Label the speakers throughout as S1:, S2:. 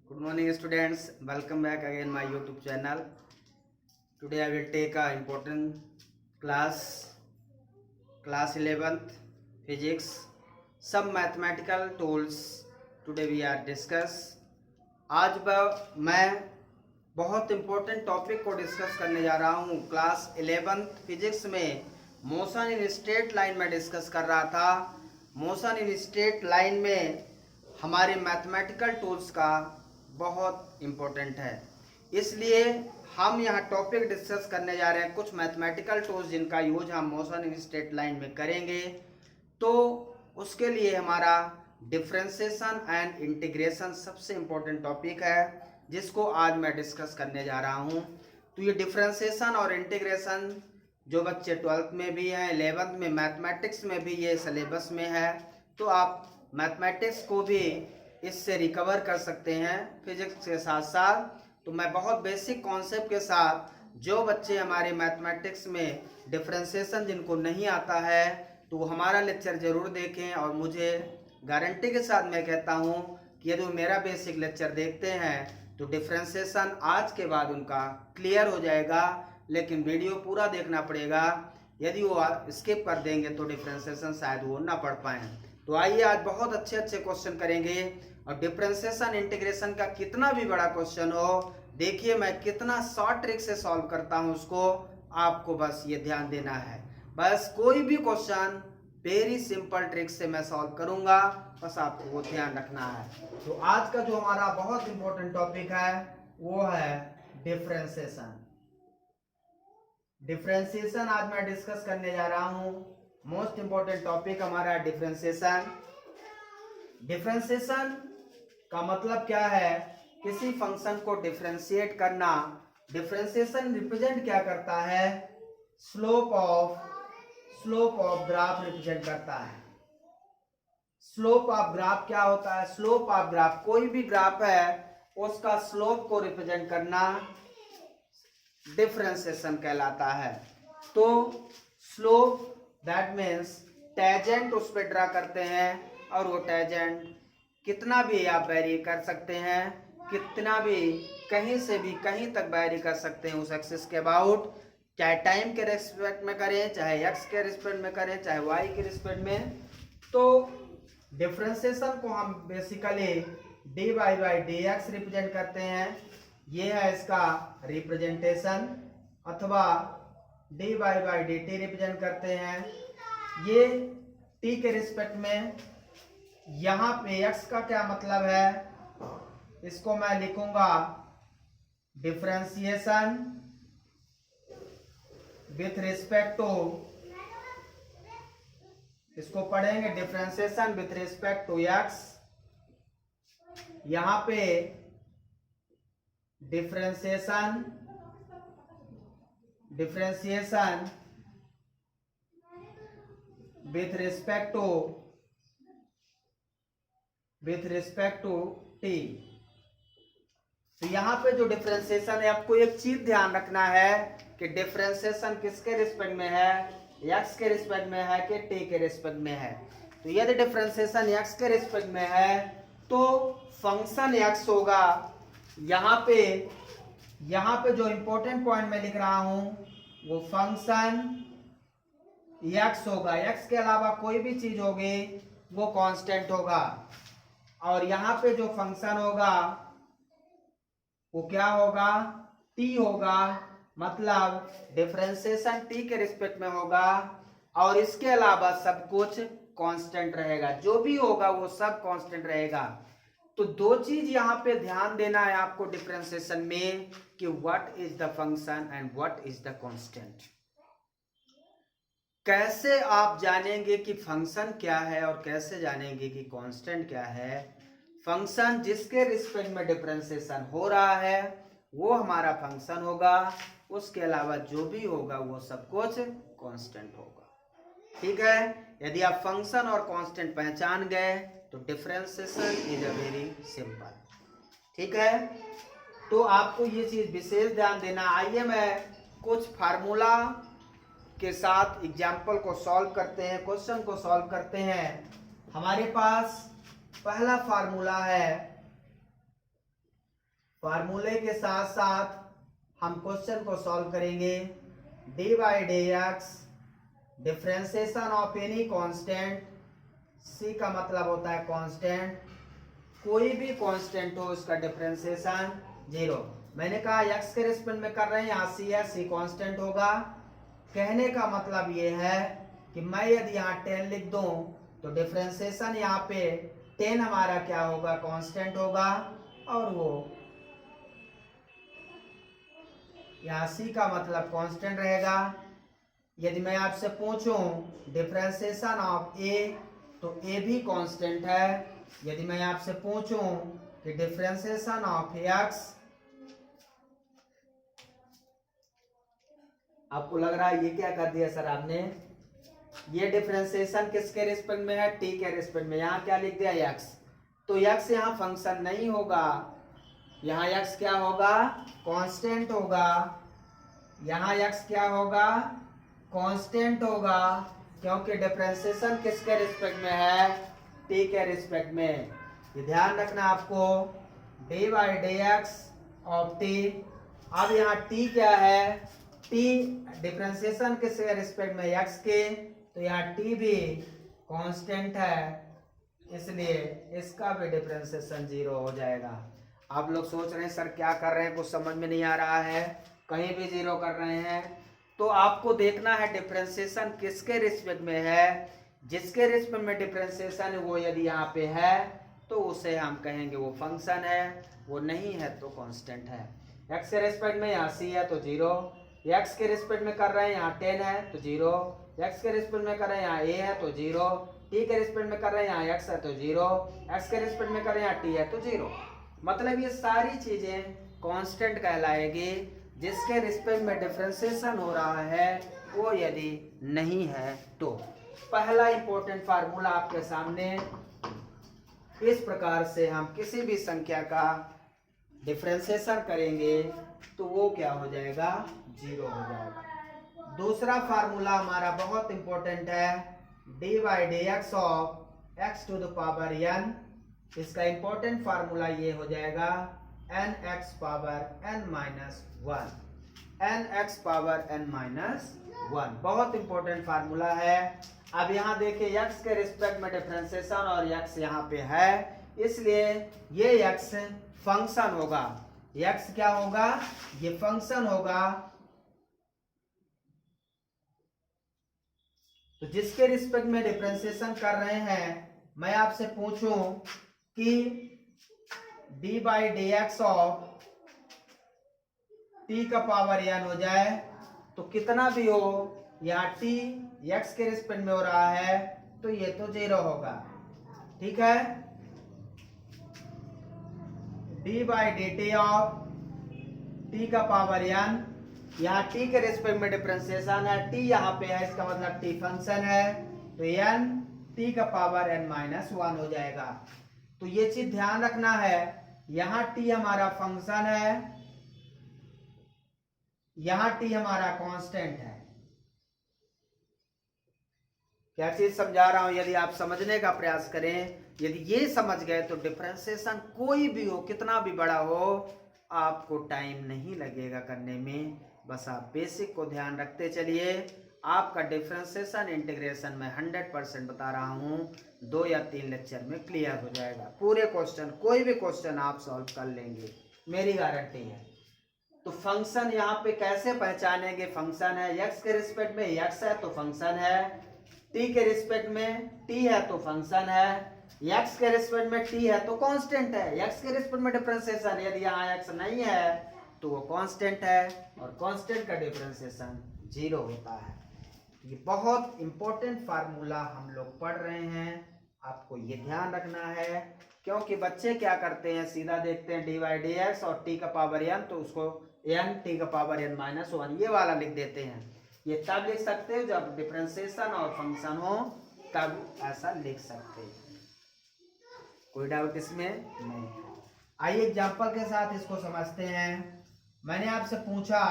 S1: Good morning students, welcome back again my YouTube channel. Today I will take a important class 11th physics, some mathematical tools. Today we are discuss. आज मैं बहुत important topic को discuss करने जा रहा हूँ। Class 11th physics में motion in straight line में डिस्कस कर रहा था। मोशन इन स्ट्रेट लाइन में हमारे मैथमेटिकल टूल्स का बहुत इम्पोर्टेंट है, इसलिए हम यहाँ टॉपिक डिस्कस करने जा रहे हैं कुछ मैथमेटिकल टूल्स जिनका यूज हम मोशन इन स्ट्रेट लाइन में करेंगे। तो उसके लिए हमारा डिफरेंशिएशन एंड इंटीग्रेशन सबसे इम्पोर्टेंट टॉपिक है, जिसको आज मैं डिस्कस करने जा रहा हूँ। तो ये डिफरेंशिएशन और इंटीग्रेशन जो बच्चे 12th में भी हैं, 11th में मैथमेटिक्स में भी ये सिलेबस में है, तो आप मैथमेटिक्स को भी इससे रिकवर कर सकते हैं फिजिक्स के साथ साथ। तो मैं बहुत बेसिक कॉन्सेप्ट के साथ जो बच्चे हमारे मैथमेटिक्स में डिफरेंशिएशन जिनको नहीं आता है तो वो हमारा लेक्चर ज़रूर देखें, और मुझे गारंटी के साथ मैं कहता हूँ कि यदि वो मेरा बेसिक लेक्चर देखते हैं तो डिफरेंशिएशन आज के बाद उनका क्लियर हो जाएगा। लेकिन वीडियो पूरा देखना पड़ेगा, यदि वो स्किप कर देंगे तो डिफरेंशिएशन शायद वो ना पढ़ पाएँ। तो आइए आज बहुत अच्छे अच्छे क्वेश्चन करेंगे, और डिफरेंशिएशन इंटीग्रेशन का कितना भी बड़ा क्वेश्चन हो, देखिए मैं कितना शॉर्ट ट्रिक से सॉल्व करता हूँ उसको, आपको बस ये ध्यान देना है। बस कोई भी क्वेश्चन वेरी सिंपल ट्रिक से मैं सॉल्व करूंगा, बस आपको वो ध्यान रखना है। तो आज का जो हमारा बहुत इंपॉर्टेंट टॉपिक है वो है डिफरेंशिएशन। डिफरेंशिएशन आज मैं डिस्कस करने जा रहा हूँ। मोस्ट इंपॉर्टेंट टॉपिक हमारा डिफरेंशिएशन। डिफरेंशिएशन का मतलब क्या है? किसी फंक्शन को डिफरेंशिएट करना। डिफरेंशिएशन रिप्रेजेंट क्या करता है? स्लोप ऑफ ग्राफ रिप्रेजेंट करता है। स्लोप ऑफ ग्राफ क्या होता है? स्लोप ऑफ ग्राफ, कोई भी ग्राफ है उसका स्लोप को रिप्रेजेंट करना डिफरेंशिएशन कहलाता है। तो स्लोप दैट मीन्स टेंजेंट उस पर ड्रा करते हैं, और वो टेंजेंट कितना भी आप वेरी कर सकते हैं, कितना भी कहीं से भी कहीं तक वेरी कर सकते हैं उस एक्सिस के अबाउट, चाहे टाइम के रिस्पेक्ट में करें, चाहे एक्स के रिस्पेक्ट में करें, चाहे वाई के रिस्पेक्ट में। तो डिफरेंशिएशन को हम basically d y by D x represent करते हैं, ये है इसका रिप्रेजेंटेशन, अथवा d y by d t represent करते हैं, ये टी के रिस्पेक्ट में। यहाँ पे x का क्या मतलब है, इसको मैं लिखूंगा डिफरेंशिएशन विथ रिस्पेक्ट टू, इसको पढ़ेंगे differentiation with respect to x। यहाँ पे differentiation with respect to t। तो यहाँ पे जो डिफरेंशिएशन है, आपको एक चीज ध्यान रखना है कि डिफरेंशिएशन किसके रिस्पेक्ट में है, x के रिस्पेक्ट में है कि t के रिस्पेक्ट में है। तो यदि डिफरेंशिएशन x के रिस्पेक्ट में है तो फंक्शन x होगा। यहाँ पे जो इंपॉर्टेंट पॉइंट मैं लिख रहा हूं वो फंक्शन x होगा। x के अलावा कोई भी चीज होगी वो कांस्टेंट होगा, और यहाँ पे जो फंक्शन होगा वो क्या होगा, t होगा। मतलब डिफरेंशिएशन t के रिस्पेक्ट में होगा, और इसके अलावा सब कुछ कांस्टेंट रहेगा, जो भी होगा वो सब कांस्टेंट रहेगा। तो दो चीज यहाँ पे ध्यान देना है आपको डिफरेंशिएशन में, कि what is the function and what is the constant. कैसे आप जानेंगे कि फंक्शन क्या है और कैसे जानेंगे कि कांस्टेंट क्या है? फंक्शन जिसके रिस्पेक्ट में डिफरेंशिएशन हो रहा है वो हमारा फंक्शन होगा, उसके अलावा जो भी होगा वो सब कुछ कांस्टेंट होगा। ठीक है, यदि आप फंक्शन और कांस्टेंट पहचान गए तो differentiation is a very simple. ठीक है, तो आपको ये चीज विशेष ध्यान देना। आइए मैं कुछ फार्मूला के साथ एग्जाम्पल को सॉल्व करते हैं, क्वेश्चन को सॉल्व करते हैं। हमारे पास पहला फार्मूला है फार्मूले के साथ साथ हम क्वेश्चन को सॉल्व करेंगे। D by D X differentiation of any constant, C का मतलब होता है कांस्टेंट, कोई भी कांस्टेंट हो उसका डिफ्रेंसिएशन 0। मैंने कहा एक्स के रिस्पेक्ट में कर रहे हैं, यहाँ सी है, सी कांस्टेंट होगा। कहने का मतलब ये है कि मैं यदि यहाँ 10 लिख दूं तो डिफ्रेंसिएशन यहाँ पे 10 हमारा क्या होगा, कांस्टेंट होगा, और वो यहाँ सी का मतलब कांस्टेंट रहेगा। यदि मैं आपसे पूछूं डिफ्रेंसिएशन ऑफ ए, तो ए भी कांस्टेंट है। यदि मैं आपसे पूछूं कि डिफ्रेंसिएशन ऑफ एक्स, आपको लग रहा है ये क्या कर दिया सर आपने, ये डिफ्रेंसिएशन किसके रिस्पेक्ट में है, टी के रिस्पेक्ट में, यहाँ क्या लिख दिया एक्स, तो एक्स यहाँ फंक्शन नहीं होगा, यहाँ एक्स क्या होगा, कांस्टेंट होगा। यहाँ एक्स क्या होगा, कांस्टेंट होगा, क्योंकि डिफरेंशिएशन किसके रिस्पेक्ट में है, टी के रिस्पेक्ट में। ये ध्यान रखना आपको, D by D x of T. अब यहाँ टी क्या है, टी डिफरेंशिएशन किसके रिस्पेक्ट में, एक्स के, तो यहाँ टी भी कांस्टेंट है, इसलिए इसका भी डिफरेंशिएशन 0 हो जाएगा। आप लोग सोच रहे हैं सर क्या कर रहे हैं, कुछ समझ में नहीं आ रहा है, कहीं भी 0 कर रहे हैं। तो आपको देखना है डिफरेंशिएशन किसके रिस्पेक्ट में है, जिसके रिस्पेक्ट में डिफरेंशिएशन है वो यदि यहाँ पे है तो उसे हम कहेंगे वो फंक्शन है, वो नहीं है तो कांस्टेंट है। एक्स के रिस्पेक्ट में यहाँ सी है तो 0, एक्स के रिस्पेक्ट में कर रहे हैं यहाँ 10 है तो 0, एक्स के रिस्पेक्ट में कर रहे हैं यहाँ ए है तो 0, टी के रिस्पेक्ट में कर रहे हैं यहाँ एक्स है तो 0, एक्स के रिस्पेक्ट में कर रहे हैं यहाँ टी है तो 0। मतलब ये सारी चीजें कांस्टेंट कहलाएगी जिसके रिस्पेक्ट में डिफरेंशिएशन हो रहा है, वो यदि नहीं है तो। पहला इंपॉर्टेंट फार्मूला आपके सामने, इस प्रकार से हम किसी भी संख्या का डिफरेंशिएशन करेंगे तो वो क्या हो जाएगा, 0 हो जाएगा। दूसरा फार्मूला हमारा बहुत इंपॉर्टेंट है, d by D x of x to the power n। इसका इंपॉर्टेंट फार्मूला ये हो जाएगा n x power n minus 1, n x power n minus 1, बहुत इंपॉर्टेंट फार्मूला है। अब यहाँ देखिए एक्स के रिस्पेक्ट में डिफरेंशिएशन और एक्स यहाँ पे है, इसलिए ये एक्स फंक्शन होगा। एक्स क्या होगा, ये फंक्शन होगा। तो जिसके रिस्पेक्ट में डिफरेंशिएशन कर रहे हैं, मैं आपसे पूछूं कि d by D x of T का पावर n हो जाए तो कितना भी हो, यहाँ टी एक्स के रिस्पेक्ट में हो रहा है तो ये तो 0 होगा, ठीक है। D by d T of T का पावर n, यहाँ टी के रिस्पेक्ट में डिफरेंशिएशन है, टी यहाँ पे है, इसका मतलब टी फंक्शन है, तो n टी का पावर n माइनस 1 हो जाएगा। तो ये चीज ध्यान रखना है, यहाँ टी हमारा फंक्शन है, यहाँ टी हमारा कांस्टेंट है। क्या चीज समझा रहा हूं, यदि आप समझने का प्रयास करें, यदि ये समझ गए तो डिफरेंशिएशन कोई भी हो, कितना भी बड़ा हो, आपको टाइम नहीं लगेगा करने में। बस आप बेसिक को ध्यान रखते चलिए, आपका डिफरेंशिएशन इंटीग्रेशन में 100% बता रहा हूं, 2 या 3 लेक्चर में क्लियर हो जाएगा। पूरे क्वेश्चन, कोई भी क्वेश्चन आप सॉल्व कर लेंगे, मेरी गारंटी है। तो फंक्शन यहाँ पे कैसे पहचानेंगे, फंक्शन है, एक्स के रिस्पेक्ट में एक्स है तो फंक्शन है, टी के रिस्पेक्ट में टी है तो फंक्शन है, एक्स के रिस्पेक्ट में टी है तो कांस्टेंट है, एक्स के रिस्पेक्ट में डिफरेंशिएशन यदि यहाँ एक्स नहीं है तो वो कांस्टेंट है, और कांस्टेंट का डिफरेंशिएशन 0 होता है। ये बहुत इंपॉर्टेंट फार्मूला हम लोग पढ़ रहे हैं, आपको ये ध्यान रखना है, क्योंकि बच्चे क्या करते हैं, सीधा देखते हैं डी बाई डी एक्स और टी का पावर n, तो उसको n टी का पावर n माइनस 1 ये वाला लिख देते हैं। ये तब लिख सकते हो जब डिफरेंशिएशन और फंक्शन हो, तब ऐसा लिख सकते हैं, कोई डाउट इसमें नहीं। आइए एग्जांपल के साथ इसको समझते हैं। मैंने आपसे पूछा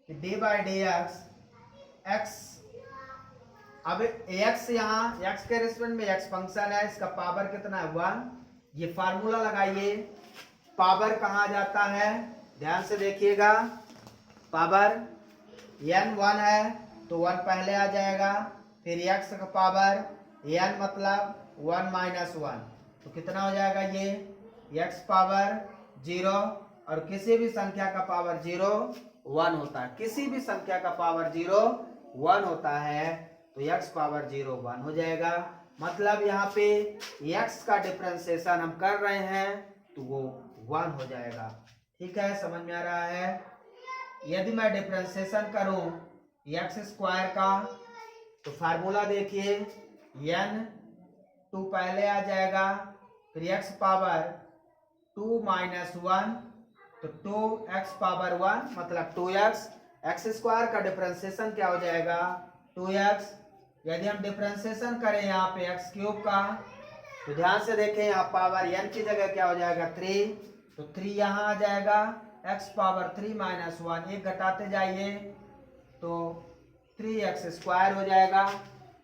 S1: कि d by D x x, अब एक्स यहाँ एक्स के रिस्पेक्ट में एक्स फंक्शन है, इसका पावर कितना है 1, ये फार्मूला लगाइए, पावर कहाँ जाता है, ध्यान से देखिएगा। पावर n 1 है तो 1 पहले आ जाएगा, फिर x का पावर n मतलब 1 माइनस 1, तो कितना हो जाएगा ये x पावर 0, और किसी भी संख्या का पावर 0 1 होता है, किसी भी संख्या का पावर 0 1 होता है, तो x पावर 0 1 हो जाएगा। मतलब यहाँ पे x का डिफरेंशिएशन हम कर रहे हैं तो वो 1 हो जाएगा। ठीक है, समझ में आ रहा है। यदि मैं डिफरेंशिएशन करूं x स्क्वायर का, तो फार्मूला देखिए, n 2 पहले आ जाएगा, फिर x पावर 2 माइनस 1, तो 2x पावर 1 मतलब 2x। x स्क्वायर का डिफरेंशिएशन क्या हो जाएगा 2x। यदि हम डिफरेंशिएशन करें यहाँ पे x क्यूब का, तो ध्यान से देखें, यहाँ पावर n की जगह क्या हो जाएगा 3, तो 3 यहाँ आ जाएगा, x पावर 3 माइनस 1, एक घटाते जाइए तो 3x स्क्वायर हो जाएगा।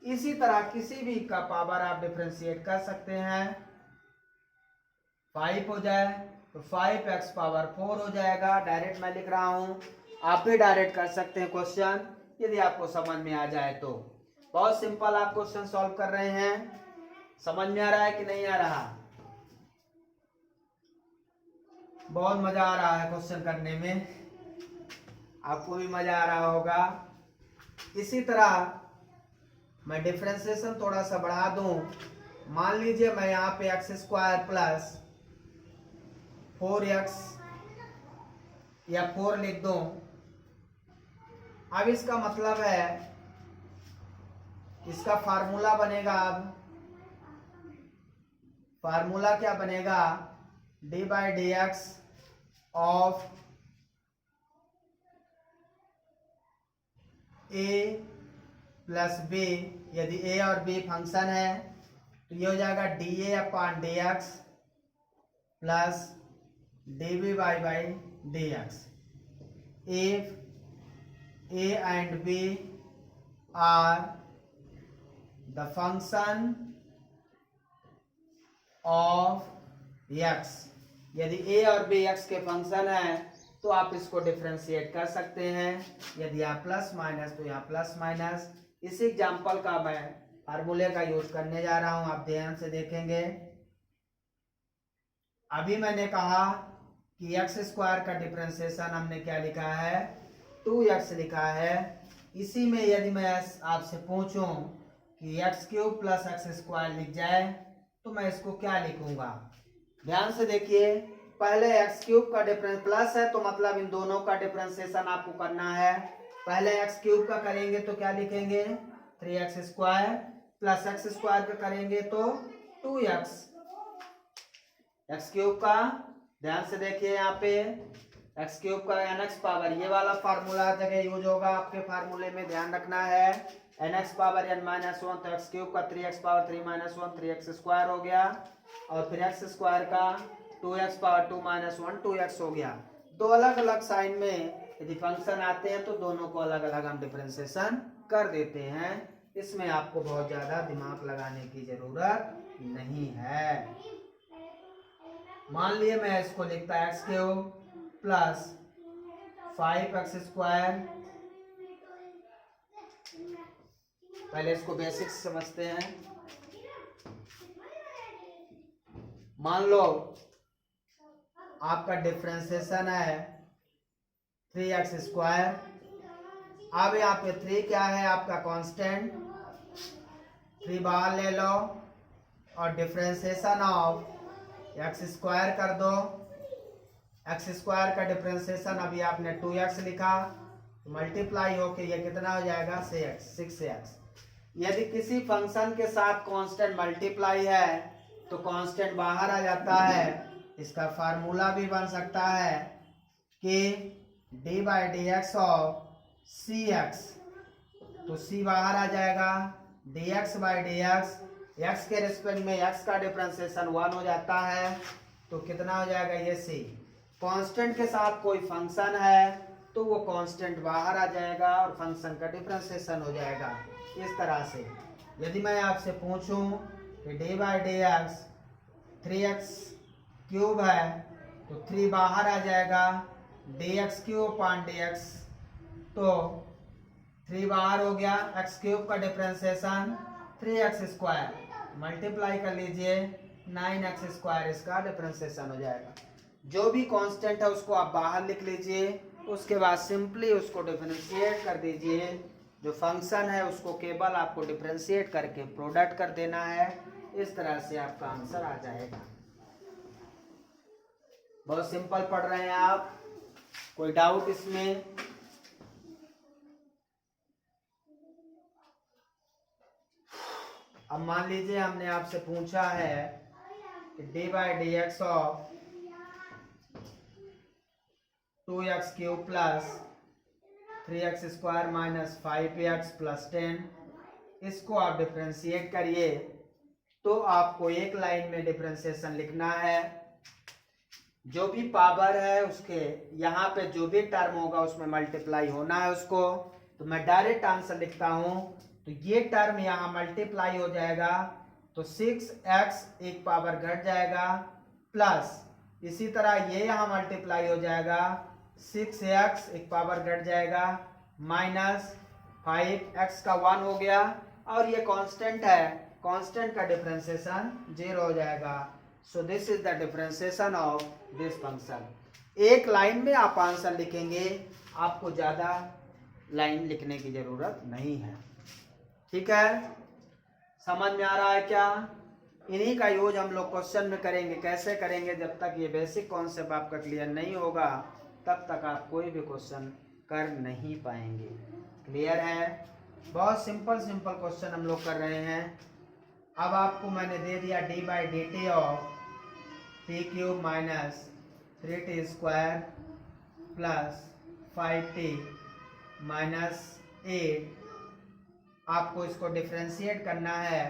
S1: इसी तरह किसी भी का पावर आप डिफरेंशिएट कर सकते हैं। 5 हो जाए तो 5x पावर 4 हो जाएगा। डायरेक्ट मैं लिख रहा हूं, आप भी डायरेक्ट कर सकते हैं क्वेश्चन, यदि आपको समझ में आ जाए तो। बहुत सिंपल आप क्वेश्चन सॉल्व कर रहे हैं। समझ में आ रहा है कि नहीं आ रहा? बहुत मजा आ रहा है क्वेश्चन करने में, आपको भी मजा आ रहा होगा। इसी तरह मैं डिफरेंशिएशन थोड़ा सा बढ़ा दूं। मान लीजिए मैं यहाँ पे x स्क्वायर प्लस 4x या 4 लिख दूं। अब इसका मतलब है, इसका फार्मूला बनेगा, अब फार्मूला क्या बनेगा, d by D x of a plus b. यदि ए और बी फंक्शन है तो ये हो जाएगा d a upon d x plus d b by D x. If a and b are the function of x, यदि a और B x के फंक्शन है तो आप इसको डिफरेंशिएट कर सकते हैं। यदि यहाँ प्लस माइनस तो यहाँ प्लस माइनस। इसी एग्जाम्पल का मैं फार्मूले का यूज करने जा रहा हूं, आप ध्यान से देखेंगे। अभी मैंने कहा कि एक्स स्क्वायर का डिफरेंशिएशन हमने क्या लिखा है 2x लिखा है। इसी में यदि मैं आपसे पूछूं कि x cube plus x square लिख जाए तो मैं इसको क्या लिखूंगा, ध्यान से देखिए। पहले एक्स क्यूब का डिफरेंस प्लस है तो मतलब इन दोनों का डिफरेंशिएशन आपको करना है। पहले एक्स क्यूब का करेंगे तो क्या लिखेंगे 3x square, plus x square का करेंगे तो 2x। एक्स क्यूब का ध्यान से देखिए, यहाँ पे एक्स क्यूब का nx पावर, ये वाला फार्मूला जगह यूज होगा आपके फार्मूले में, ध्यान रखना है। nx पावर n माइनस 1, तो एक्स क्यूब का 3x power 3 minus 1 3x square हो गया, और फिर एक्स स्क्वायर का 2x पावर 2 माइनस 1 2x हो गया। दो अलग अलग साइन में यदि फंक्शन आते हैं तो दोनों को अलग अलग हम डिफरेंशिएशन कर देते हैं। इसमें आपको बहुत ज्यादा दिमाग लगाने की जरूरत नहीं है। मान लिए मैं इसको लिखता x cube plus 5x square. पहले इसको बेसिक्स समझते हैं। मान लो आपका डिफरेंशिएशन है 3x स्क्वायर। अब यहाँ पे 3 क्या है आपका कांस्टेंट, 3 बाहर ले लो और डिफरेंशिएशन ऑफ एक्स स्क्वायर कर दो। एक्स स्क्वायर का डिफरेंशिएशन अभी आपने 2x लिखा, मल्टीप्लाई होके ये कितना हो जाएगा 6x। यदि किसी फंक्शन के साथ कांस्टेंट मल्टीप्लाई है तो कांस्टेंट बाहर आ जाता है। इसका फार्मूला भी बन सकता है कि d by D x of c x, तो c बाहर आ जाएगा, d x by D x, x के रिस्पेक्ट में x का डिफरेंशिएशन 1 हो जाता है, तो कितना हो जाएगा ये c। कांस्टेंट के साथ कोई फंक्शन है तो वो कांस्टेंट बाहर आ जाएगा और फंक्शन का डिफरेंशिएशन हो जाएगा। इस तरह से यदि मैं आपसे पूछूं कि d by D x 3x cube है तो 3 बाहर आ जाएगा, dx3/dx, तो 3 बाहर हो गया, x³ का डिफरेंशिएशन 3x², मल्टीप्लाई कर लीजिए 9x², इसका डिफरेंशिएशन हो जाएगा। जो भी कांस्टेंट है उसको आप बाहर लिख लीजिए, उसके बाद सिंपली उसको डिफरेंशिएट कर दीजिए। जो फंक्शन है उसको केवल आपको डिफरेंशिएट करके प्रोडक्ट कर देना है, इस तरह से आपका आंसर आ जाएगा। बहुत सिंपल पढ़ रहे हैं आप, कोई डाउट इसमें? अब मान लीजिए हमने आपसे पूछा है कि d/dx of 2x³ plus 3x² minus 5x plus 10, इसको आप डिफरेंशिएट करिए। तो आपको एक लाइन में डिफरेंशिएशन लिखना है, जो भी पावर है उसके यहाँ पे जो भी टर्म होगा उसमें मल्टीप्लाई होना है उसको। तो मैं डायरेक्ट आंसर लिखता हूँ, तो ये टर्म यहाँ मल्टीप्लाई हो जाएगा, तो 6x एक पावर घट जाएगा, प्लस इसी तरह ये यहाँ मल्टीप्लाई हो जाएगा, 6x एक पावर घट जाएगा, माइनस 5x का 1 हो गया, और ये कांस्टेंट है, कांस्टेंट का डिफरेंशिएशन 0 हो जाएगा। सो this is the differentiation of this function. एक लाइन में आप आंसर लिखेंगे, आपको ज्यादा लाइन लिखने की जरूरत नहीं है। ठीक है, समझ में आ रहा है क्या? इन्हीं का यूज हम लोग क्वेश्चन में करेंगे। कैसे करेंगे? जब तक ये बेसिक कॉन्सेप्ट आपका क्लियर नहीं होगा तब तक आप कोई भी क्वेश्चन कर नहीं पाएंगे। क्लियर है? बहुत सिंपल सिंपल क्वेश्चन हम लोग कर रहे हैं। अब आपको मैंने दे दिया d/dt of t³ minus 3t² plus 5t minus 8। आपको इसको डिफरेंशिएट करना है।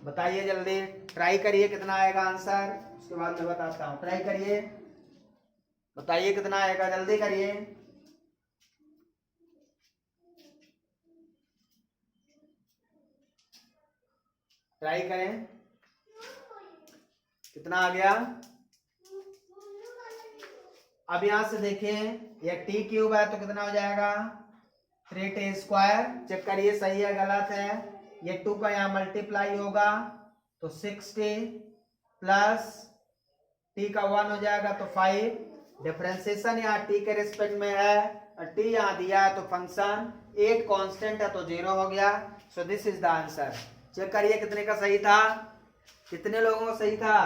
S1: बताइए जल्दी, ट्राई करिए कितना आएगा आंसर, उसके बाद मैं बताता हूँ। ट्राई करिए, बताइए कितना आएगा, जल्दी करिए। ट्राई करें, कितना आ गया? अब यहां से देखें, ये t³ है तो कितना हो जाएगा? 3t²। चेक करिए सही है गलत है। ये 2 का यहाँ मल्टीप्लाई होगा तो 6t प्लस t का 1 हो जाएगा तो 5। डिफरेंशिएशन यहाँ t के रिस्पेक्ट में है और t यहाँ दिया है तो फंक्शन 8 कांस्टेंट है तो 0 हो गया। So this is the answer. Check करिए कितने का सही था, कितने लोगों का सही था।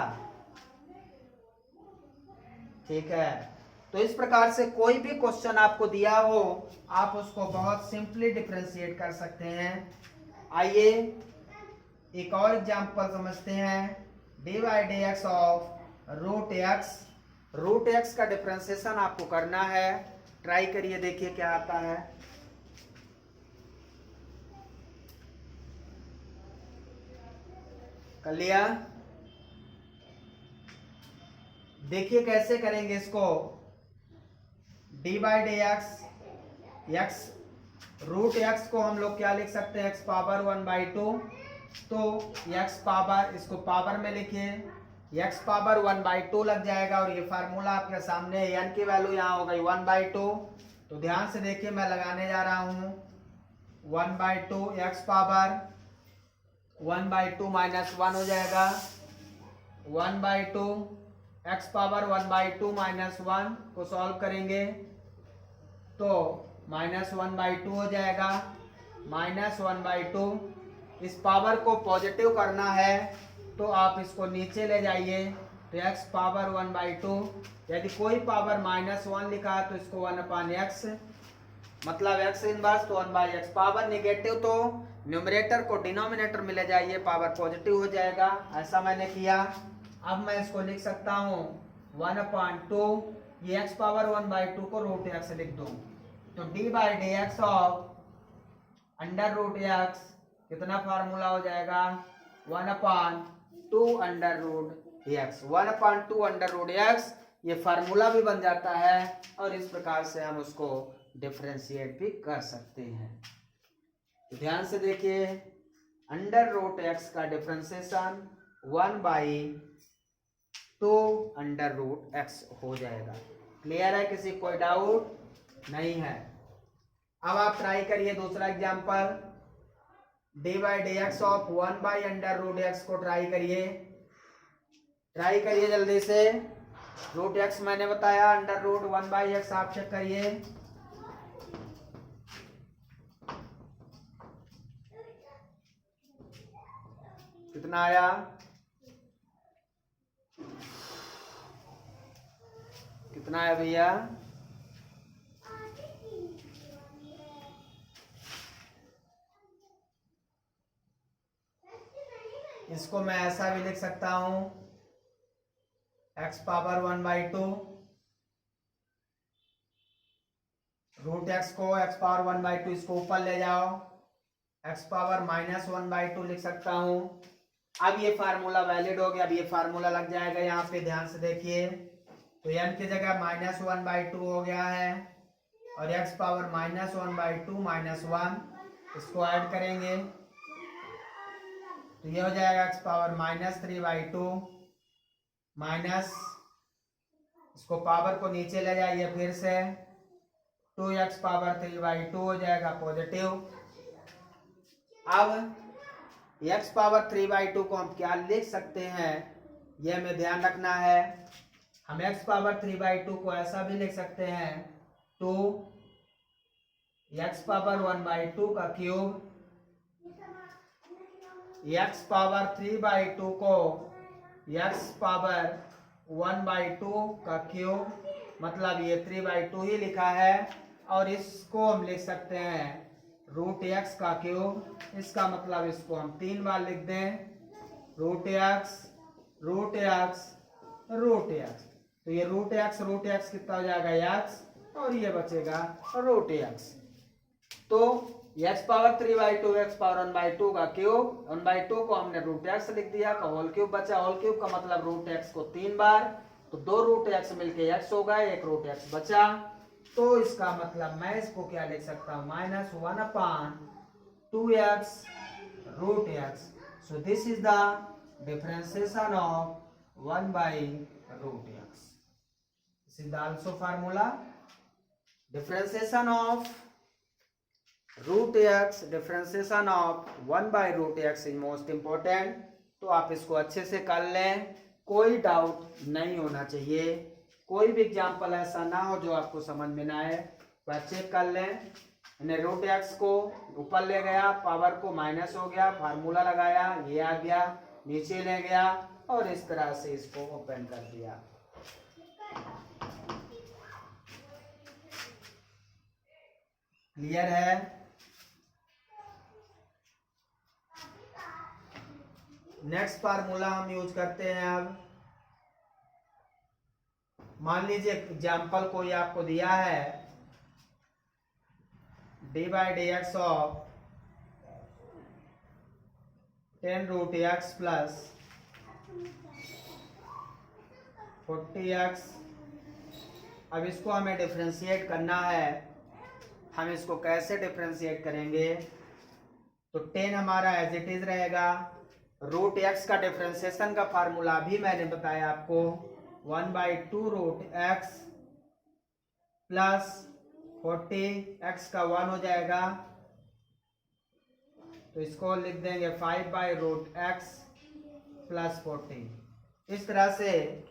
S1: ठीक है, तो इस प्रकार से कोई भी क्वेश्चन आपको दिया हो आप उसको बहुत सिंपली डिफरेंशिएट कर सकते हैं। आइए एक और एग्जांपल समझते हैं। d/dx ऑफ √x, √x का डिफरेंशिएशन आपको करना है। ट्राई करिए, देखिए क्या आता है। कर लिया? देखिए कैसे करेंगे इसको। d/dx, x √x को हम लोग क्या लिख सकते हैं? x power 1/2। तो x पावर, इसको पावर में लिखिए, x पावर 1/2 लग जाएगा। और ये फार्मूला आपके सामने है, n की वैल्यू यहाँ हो गई 1/2। तो ध्यान से देखिए, मैं लगाने जा रहा हूँ 1/2, x पावर 1/2 माइनस 1 हो जाएगा, 1/2 x पावर 1/2 माइनस 1 को सॉल्व करेंगे तो -1/2 हो जाएगा, -1/2। इस पावर को पॉजिटिव करना है तो आप इसको नीचे ले जाइए तो x पावर 1/2। यदि कोई पावर -1 लिखा है तो इसको 1/x, मतलब x इनवर्स तो 1/x। पावर नेगेटिव तो न्यूमरेटर को डिनोमिनेटर में ले जाइए, पावर पॉजिटिव हो जाएगा। ऐसा मैंने किया। अब मैं इसको लिख सकता हूँ 1/2, ये x पावर 1/2 को √x लिख दूं तो d/dx ऑफ √x कितना फार्मूला हो जाएगा? 1/2 √x। 1/2 √x ये फार्मूला भी बन जाता है और इस प्रकार से हम उसको डिफरेंशिएट भी कर सकते हैं। तो ध्यान से देखिए, √x का डिफरेंशिएशन 1/2 2 अंडर रूट एक्स हो जाएगा। क्लियर है? किसी कोई डाउट नहीं है? अब आप ट्राई करिए दूसरा example, d by D x of 1 by under root x को ट्राई करिए जल्दी से। रूट एक्स मैंने बताया, अंडर रूट 1 बाई एक्स आप चेक करिए। कितना आया? कितना है भैया? इसको मैं ऐसा भी लिख सकता हूं, एक्स पावर 1/2, रूट एक्स को एक्स पावर 1/2 इसको ऊपर ले जाओ, एक्स पावर -1/2 लिख सकता हूं। अब ये फार्मूला वैलिड हो गया। अब ये फार्मूला लग जाएगा यहाँ पे, ध्यान से देखिए। तो n की जगह -1/2 हो गया है और x पावर -1/2 -1 इसको ऐड करेंगे तो ये हो जाएगा x पावर -3/2 माइनस, इसको पावर को नीचे ले जाइए फिर से, 2x पावर 3/2 हो जाएगा पॉजिटिव। अब x पावर 3/2 को हम क्या लिख सकते हैं, यह हमें ध्यान रखना है। हम x पावर 3/2 को ऐसा भी लिख सकते हैं, 2 x पावर 1/2 का क्यूब, x पावर 3/2 को x पावर 1/2 का क्यूब, मतलब ये 3/2 ही लिखा है। और इसको हम लिख सकते हैं रूट x का क्यूब, इसका मतलब इसको हम 3 बार लिख दें, root x root x root x। तो ये रूट x कितना हो जाएगा x और ये बचेगा रूट x। तो x पावर 3/2 x पावर 1/2 का क्यूब, 1/2 को हमने रूट x लिख दिया, का होल क्यूब बचा। होल क्यूब का मतलब रूट x को 3 बार, तो 2 रूट x मिलके x हो गए, 1 रूट x बचा। तो इसका मतलब मैं इसको क्या लिख सकता हूँ, -1/2x root x। So this is the differentiation of 1/रूट x। This is also formula, differentiation of root x, differentiation of 1/रूट x इज मोस्ट इंपॉर्टेंट। तो आप इसको अच्छे से कर लें, कोई डाउट नहीं होना चाहिए। कोई भी एग्जाम्पल ऐसा ना हो जो आपको समझ में ना आए, तो चेक कर लें। मैंने रूट x को ऊपर ले गया, पावर को माइनस हो गया, फार्मूला लगाया, ये आ गया, नीचे ले गया और इस तरह से इसको ओपन कर दिया। क्लियर है? नेक्स्ट फार्मूला हम यूज करते हैं। अब मान लीजिए एग्जाम्पल कोई आपको दिया है, d by D x of 10 root x plus 40x। अब इसको हमें डिफरेंशिएट करना है। हम इसको कैसे डिफरेंशिएट करेंगे, तो 10 हमारा एज इट इज रहेगा। रूट x का डिफरेंशिएशन का फार्मूला भी मैंने बताया आपको, 1/2 रूट x प्लस 40x का 1 हो जाएगा, तो इसको लिख देंगे 5/रूट x प्लस 40। इस तरह से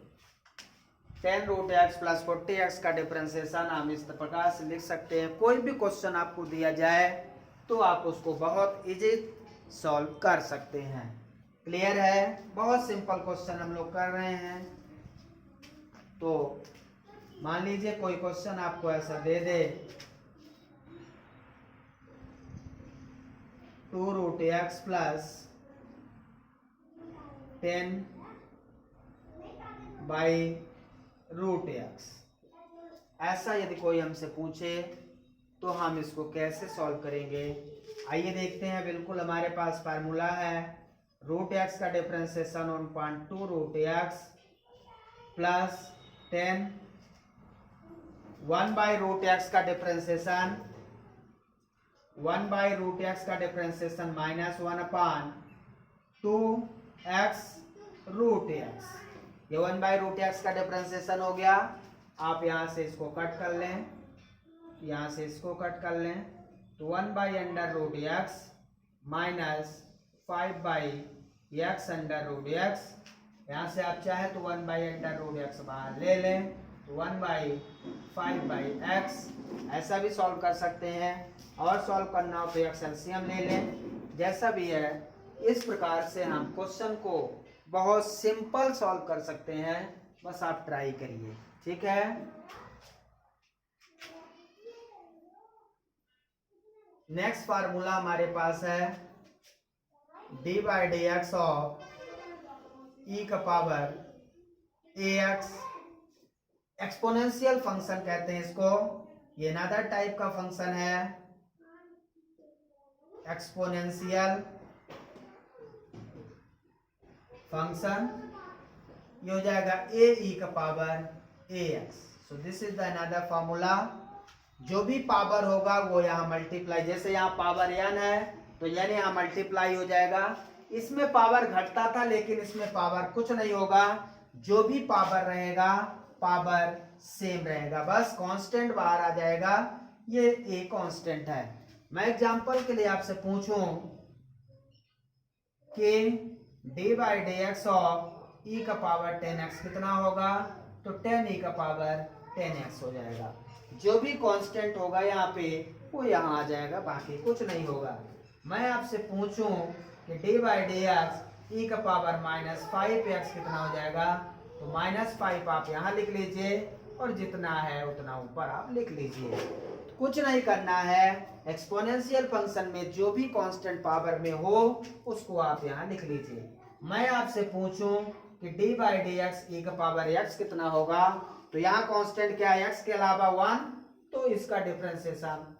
S1: 10 रूट x प्लस 40x का डिफरेंशिएशन हम इस प्रकार से लिख सकते हैं। कोई भी क्वेश्चन आपको दिया जाए तो आप उसको बहुत इजी सॉल्व कर सकते हैं। क्लियर है? बहुत सिंपल क्वेश्चन हम लोग कर रहे हैं। तो मान लीजिए कोई क्वेश्चन आपको ऐसा दे दे, 2 root x plus 10 by root x, ऐसा यदि कोई हमसे पूछे तो हम इसको कैसे सॉल्व करेंगे, आइए देखते हैं। बिल्कुल हमारे पास फार्मूला है, रूट x का डिफरेंशिएशन 1/2 रूट x प्लस 10, 1/रूट x का डिफरेंशिएशन, 1/रूट x का डिफरेंशिएशन -1/2x रूट x। ये 1/√x का डिफरेंशिएशन हो गया। आप यहाँ से इसको कट कर लें, यहाँ से इसको कट कर लें, तो 1/√x माइनस 5/x√x। यहाँ से आप चाहे तो 1/√x बाहर ले लें, तो 1/5/x। ऐसा भी सॉल्व कर सकते हैं, और सॉल्व करना हो तो x एलसीएम ले लें। जैसा भी है, इस प्रकार से हम क्वेश्चन को बहुत सिंपल सॉल्व कर सकते हैं। बस आप ट्राई करिए, ठीक है। नेक्स्ट फार्मूला हमारे पास है d/dx ऑफ e का पावर ax। एक्सपोनेंशियल फंक्शन कहते हैं इसको। ये अनदर टाइप का फंक्शन है, एक्सपोनेंशियल फंक्शन। ये हो जाएगा ae का power ax। So this is the another formula. जो भी पावर होगा वो यहाँ मल्टीप्लाई, जैसे यहाँ पावर n है तो n यहाँ मल्टीप्लाई हो जाएगा। इसमें पावर घटता था, लेकिन इसमें पावर कुछ नहीं होगा। जो भी पावर रहेगा पावर सेम रहेगा, बस कांस्टेंट बाहर आ जाएगा। ये a कांस्टेंट है। मैं एग्जांपल के लिए आपसे पूछूं कि d/dx ऑफ e का पावर 10x कितना होगा, तो 10e का पावर 10x हो जाएगा। जो भी कांस्टेंट होगा यहाँ पे वो यहाँ आ जाएगा, बाकी कुछ नहीं होगा। मैं आपसे पूछूं कि d/dx e का पावर -5x कितना हो जाएगा, तो -5 आप यहाँ लिख लीजिए, और जितना है उतना ऊपर आप लिख लीजिए। कुछ नहीं करना है, एक्सपोनेंशियल फंक्शन में जो भी कांस्टेंट पावर में हो उसको आप यहाँ लिख लीजिए। मैं आपसे पूछूं कि d/dx e का पावर x कितना होगा, तो यहाँ कांस्टेंट क्या है, x के अलावा 1, तो इसका डिफरेंशिएशन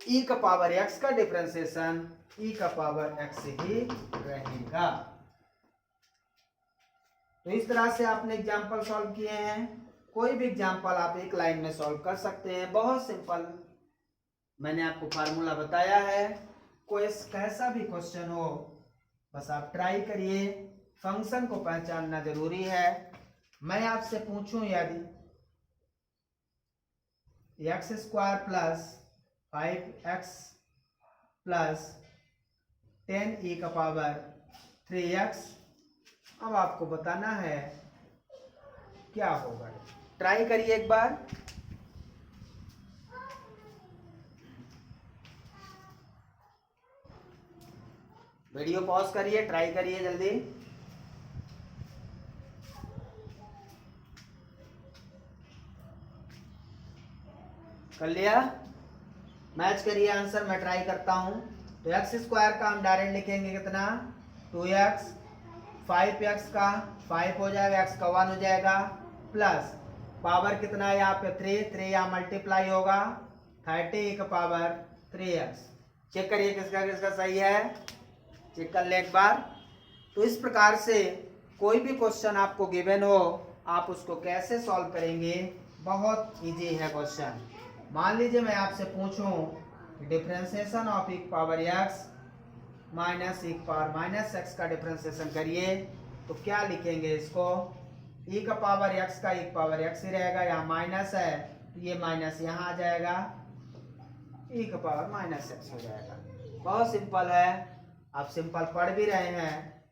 S1: e का पावर x का डिफरेंशिएशन e का पावर x ही रहेगा। तो इस तरह से आपने एग्जाम्पल सॉल्व किए हैं। कोई भी एग्जाम्पल आप एक लाइन में सॉल्व कर सकते हैं, बहुत सिंपल। मैंने आपको फार्मूला बताया है। कोई कैसा भी क्वेश्चन हो, बस आप ट्राई करिए। फंक्शन को पहचानना जरूरी है। मैं आपसे पूछूं यदि x² + 5x + 10e का पावर 3x, अब आपको बताना है क्या होगा। ट्राई करिए एक बार। वीडियो पॉज करिए, ट्राई करिए जल्दी। कर लिया? मैच करिए आंसर, मैं ट्राई करता हूं। तो x² का हम डायरेक्ट लिखेंगे कितना, 2x। 5x का 5 हो जाएगा, x का 1 हो जाएगा, प्लस पावर कितना है यहाँ पे 3 यहाँ मल्टीप्लाई होगा, 30 का पावर 3x। चेक करिए किसका किसका सही है, चेक कर ले एक बार। तो इस प्रकार से कोई भी क्वेश्चन आपको गिवन हो, आप उसको कैसे सॉल्व करेंगे, बहुत इजी है क्वेश्चन। मान लीजिए मैं आपसे पूछूं डिफरेंशिएशन ऑफ e की पावर x माइनस e की पावर -x का डिफरेंशिएशन करिए, तो क्या लिखेंगे इसको, e का पावर x का e की पावर x ही रहेगा, यहाँ माइनस है तो ये माइनस यहाँ आ जाएगा, e का पावर -x हो जाएगा। बहुत सिंपल है, आप सिंपल पढ़ भी रहे हैं।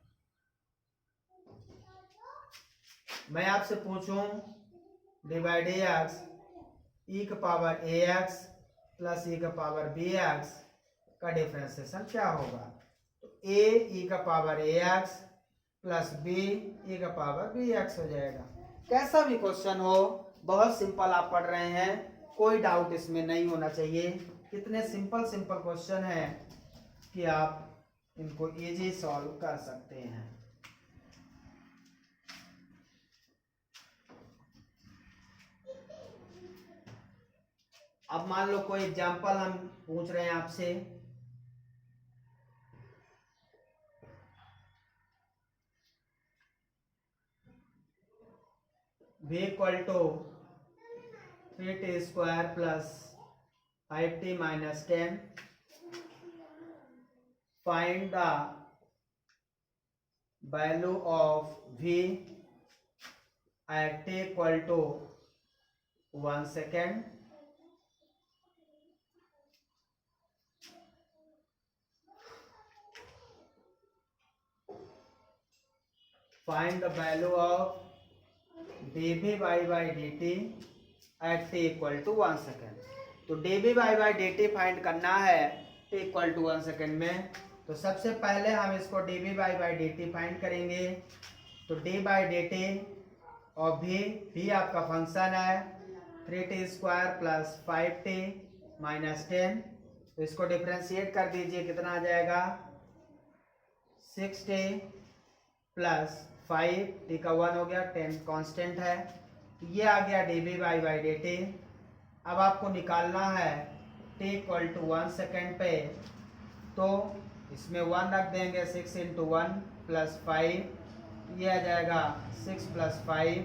S1: मैं आपसे पूछूं d/dx e का पावर ax + e का पावर bx का डिफरेंशिएशन क्या होगा, तो a e का पावर ax + b e का पावर bx हो जाएगा। कैसा भी क्वेश्चन हो, बहुत सिंपल आप पढ़ रहे हैं, कोई डाउट इसमें नहीं होना चाहिए। कितने सिंपल सिंपल क्वेश्चन है कि आप इनको इजी सॉल्व कर सकते हैं। अब मान लो कोई एग्जांपल हम पूछ रहे हैं आपसे, v = 3t² + 5t - 10, find the value of v at t equal to 1 second. Find the value of dv by dt at t equal to 1 second. तो dv by dt फाइंड करना है t equal to 1 second में। तो सबसे पहले हम इसको dv by dt find करेंगे। तो d by dt और v आपका फंक्शन है 3t square plus 5t minus 10। तो इसको डिफ्रेंशिएट कर दीजिए, कितना आ जाएगा 6t प्लस 5, t का 1 हो गया, 10 कांस्टेंट है। ये आ गया dv by dt। अब आपको निकालना है t इक्वल टू 1 सेकेंड पे, तो इसमें 1 रख देंगे, 6 इंटू 1 प्लस 5, ये आ जाएगा 6 प्लस 5,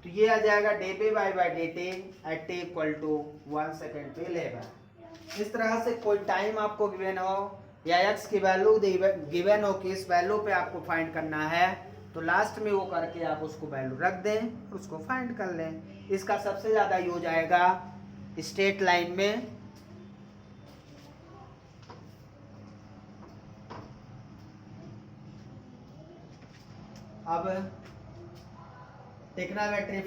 S1: तो ये आ जाएगा dv by dt at t equal to 1 second पे लेगा। इस तरह से कोई टाइम आपको गिवन हो या x की वैल्यू गिवन हो कि इस वैल्यू पे आपको फाइंड करना है, तो लास्ट में वो करके आप उसको वैल्यू रख दें, उसको फाइंड कर लें। इसका सबसे ज़्यादा यूज आएगा स्ट्रेट लाइन में। अब ट्रिग्नोमेट्रिक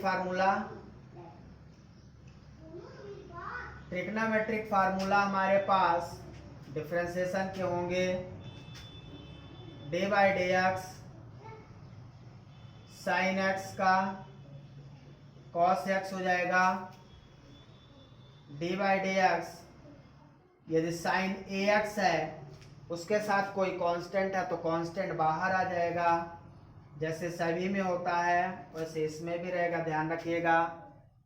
S1: फार्मूला हमारे पास डिफरेंशिएशन के होंगे। D by D x sign x का कॉस एक्स हो जाएगा। डी बाई डी एक्स यदि साइन ए एक्स है उसके साथ कोई कांस्टेंट है तो कांस्टेंट बाहर आ जाएगा, जैसे सभी में होता है वैसे इसमें भी रहेगा, ध्यान रखिएगा।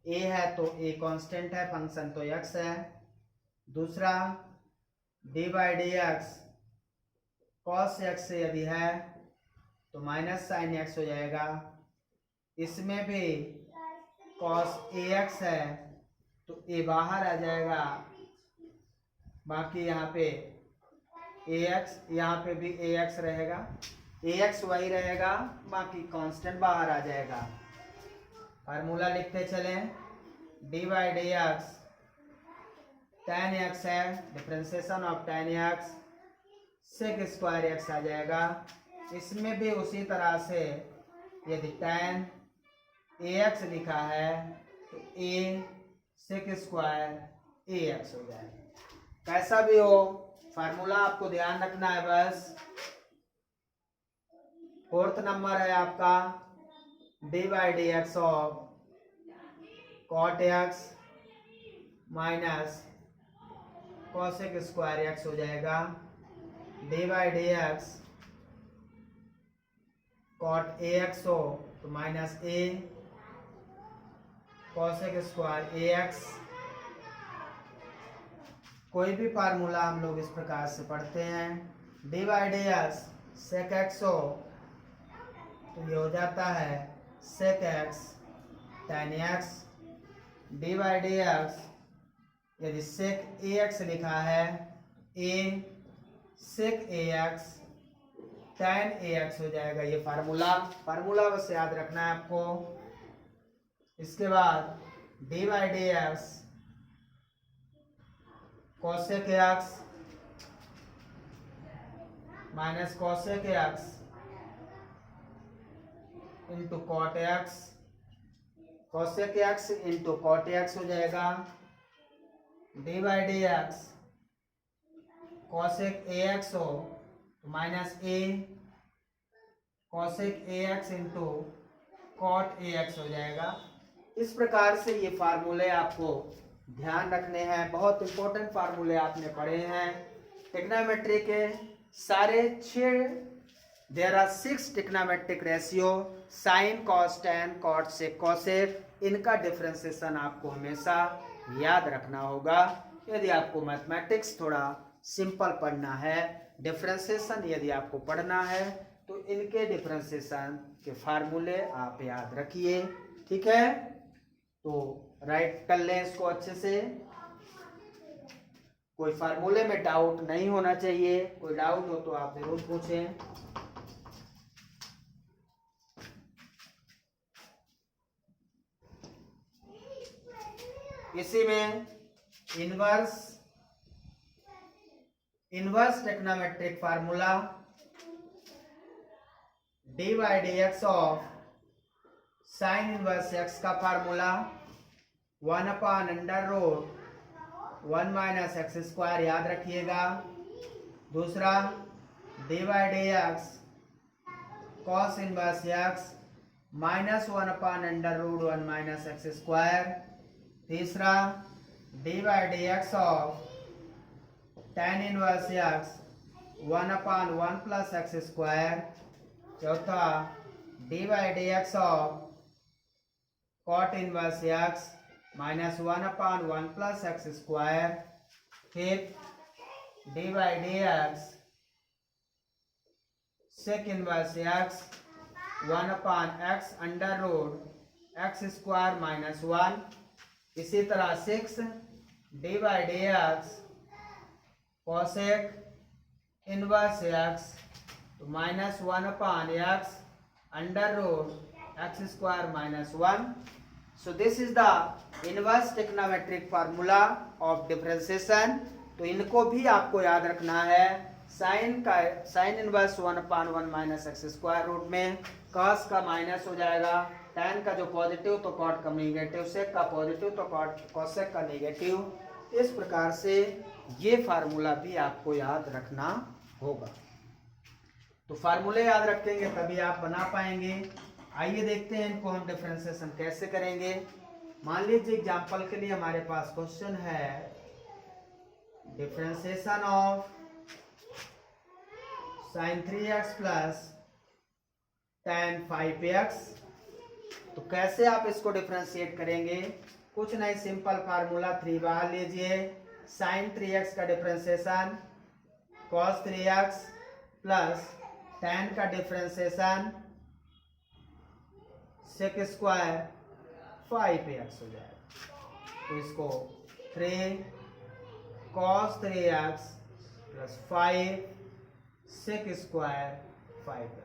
S1: ए है तो ए कांस्टेंट है, फंक्शन तो एक्स है। दूसरा D by D x cos x से यदि है तो माइनस साइन एक्स हो जाएगा। इसमें भी कॉस ए एक्स है तो ए बाहर आ जाएगा, बाकी यहाँ पे ए एक्स, यहाँ पे भी ए एक्स रहेगा, ए एक्स वही रहेगा, बाकी कांस्टेंट बाहर आ जाएगा। फार्मूला लिखते चलें। D by D x tan x है, differentiation of tan x sec square x आ जाएगा। इसमें भी उसी तरह से यदि tan ax लिखा है तो a sec स्क्वायर ax हो जाएगा। कैसा भी हो फार्मूला आपको ध्यान रखना है बस। फोर्थ नंबर है आपका d by D x of cot x minus cosec square x हो जाएगा। D by D x cot a x हो तो minus a cosec square a x. कोई भी फार्मूला हम लोग इस प्रकार से पढ़ते हैं। D by D x sec x हो तो ये हो जाता है sec x tan x. D by D x यदि सेक ए एक्स लिखा है a sec a x tan a x हो जाएगा। ये फार्मूला बस याद रखना है आपको। इसके बाद d by D x cosec x minus cosec x into cot x, cosec x into cot x हो जाएगा। D by D x cosec a x हो तो minus a cosec a x into cot a x हो जाएगा। इस प्रकार से ये फार्मूले आपको ध्यान रखने हैं, बहुत इंपॉर्टेंट फार्मूले आपने पढ़े हैं। ट्रिग्नोमेट्री के सारे 6 there are 6 trigonometric ratio, sine cos tan cot sec cosec, इनका डिफरेंशिएशन आपको हमेशा याद रखना होगा। यदि आपको मैथमेटिक्स थोड़ा सिंपल पढ़ना है, डिफरेंशिएशन यदि आपको पढ़ना है तो इनके डिफरेंशिएशन के फार्मूले आप याद रखिए, ठीक है। तो राइट कर लें इसको अच्छे से। कोई फार्मूले में डाउट नहीं होना चाहिए, कोई डाउट हो तो आप जरूर पूछें। इसी में inverse trigonometric formula dy dx of sine inverse x का फार्मूला 1/√1 माइनस एक्स स्क्वायर याद रखिएगा। दूसरा dy dx cos inverse x -1/√1 minus x square. तीसरा dy dx of tan inverse x 1/1 plus x square. चौथा dy dx of cot inverse x -1/1 plus x square. Fifth dy dx sec inverse x 1/x under root x square -1। इसी तरह 6 dy dx cosec inverse x तो -1/x under root x square -1। So this is the inverse trigonometric formula of differentiation। तो इनको भी आपको याद रखना है। Sine inverse 1/1 minus x square root में cos का माइनस हो जाएगा, tan का जो पॉजिटिव तो cot का नेगेटिव, sec का पॉजिटिव तो cosec का नेगेटिव। इस प्रकार से ये फार्मूला भी आपको याद रखना होगा। तो फार्मूले याद रखेंगे तभी आप बना पाएंगे। आइए देखते हैं इनको हम डिफरेंशिएशन कैसे करेंगे। मान लीजिए एग्जांपल के लिए हमारे पास क्वेश्चन है differentiation of sin 3x plus tan 5x। तो कैसे आप इसको डिफरेंशिएट करेंगे? कुछ नहीं, सिंपल फार्मूला 3 बाहर लीजिए। sin 3x का differentiation cos 3x plus tan का डिफरेंशिएशन sec स्क्वायर 5x हो जाएगा। तो इसको 3 cos 3x plus 5 sec square 5x।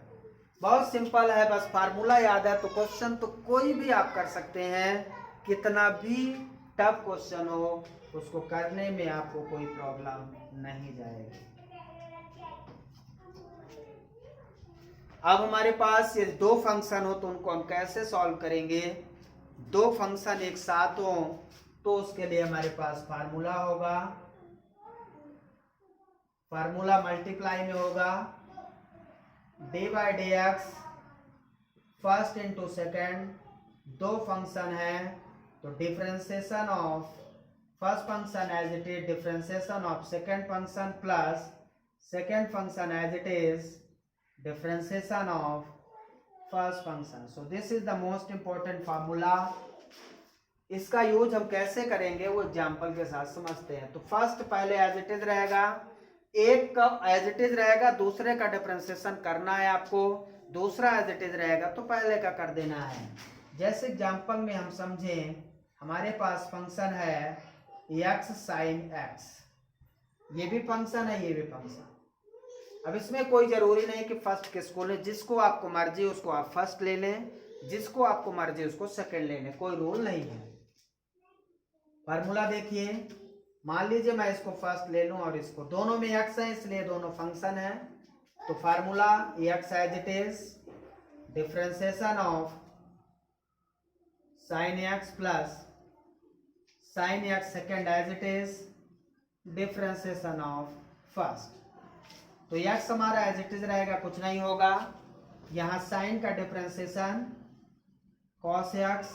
S1: बहुत सिंपल है, बस फार्मूला याद है तो क्वेश्चन तो कोई भी आप कर सकते हैं। कितना भी टफ क्वेश्चन हो उसको करने में आपको कोई प्रॉब्लम नहीं जाएगी। अब हमारे पास ये दो फंक्शन हो तो उनको हम कैसे सॉल्व करेंगे? दो फंक्शन एक साथ हो तो उसके लिए हमारे पास फार्मूला होगा, फार्मूला मल्टीप्लाई में होगा dy dx first into second. दो फंक्शन है तो differentiation of first function as it is differentiation of second function plus second function as it is differentiation of first function। So this is the most important formula। इसका use हम कैसे करेंगे वो example के साथ समझते हैं। तो फर्स्ट पहले एज इट इज रहेगा, एक का एज इट इज रहेगा, दूसरे का डिफरेंशिएशन करना है आपको। दूसरा एज इट इज रहेगा तो पहले का कर देना है। जैसे एग्जांपल में हम समझें, हमारे पास फंक्शन है x sin x। ये भी फंक्शन है, ये भी फंक्शन। अब इसमें कोई जरूरी नहीं कि फर्स्ट किसको लें, जिसको आपको मर्जी उसको आप फर्स्ट ले लें, जिसको आपको मर्जी उसको सेकंड ले लें, कोई रूल नहीं है। फार्मूला देखिए, मान लीजिए मैं इसको फर्स्ट ले लूं और इसको, दोनों में x है इसलिए दोनों फंक्शन है। तो formula x as it is differentiation of sin x plus sin x second as it is differentiation of first. तो x हमारा एज इट इज रहेगा, कुछ नहीं होगा। यहाँ साइन का differentiation cos x